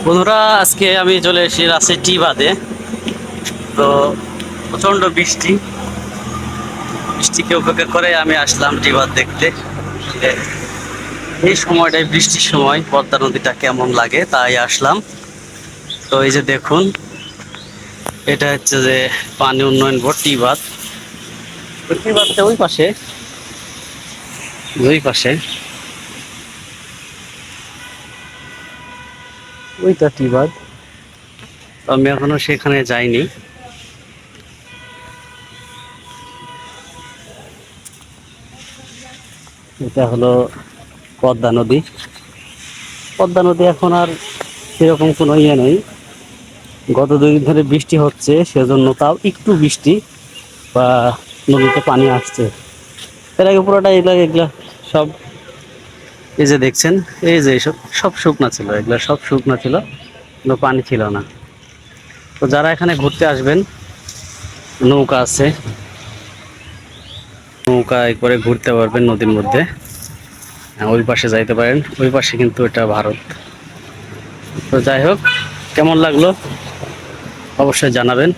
বন্ধুরা, আজকে আমি চলে এসেছি রাজশাহী টি বাঁধে। তো প্রচন্ড বৃষ্টি, বৃষ্টিকে উপেক্ষা করে আমি আসলাম টি বাঁধ দেখতে। এই সময়টাই বৃষ্টির সময় পদ্মা নদীটা কেমন লাগে তাই আসলাম। তো এই যে দেখুন, এটা হচ্ছে যে পানি উন্নয়ন বোর্ড টি বাঁধ। টি বাঁধটা ওই পাশে, দুই পাশে ওইটা টি বাঁধ। তো আমি এখনো সেখানে যাইনি। এটা হলো পদ্মা নদী। পদ্মা নদী এখন আর সেরকম কোনো ইয়ে নেই। গত 2 দিন ধরে বৃষ্টি হচ্ছে, সেজন্য তাও একটু বৃষ্টি বা নদীতে পানি আসছে। এর আগে পুরোটা এগুলা এগুলা সব, এই যে দেখছেন, এই যে সব সব শুকনা ছিল, এগুলা সব শুকনা ছিল, কিন্তু পানি ছিল না। তো যারা এখানে ঘুরতে আসবেন, নৌকা আছে, নৌকায় করে ঘুরতে পারবেন নদীর মধ্যে। ওই পাশে যাইতে পারেন, ওই পাশে কিন্তু এটা ভারত। তো যাই হোক, কেমন লাগলো অবশ্যই জানাবেন।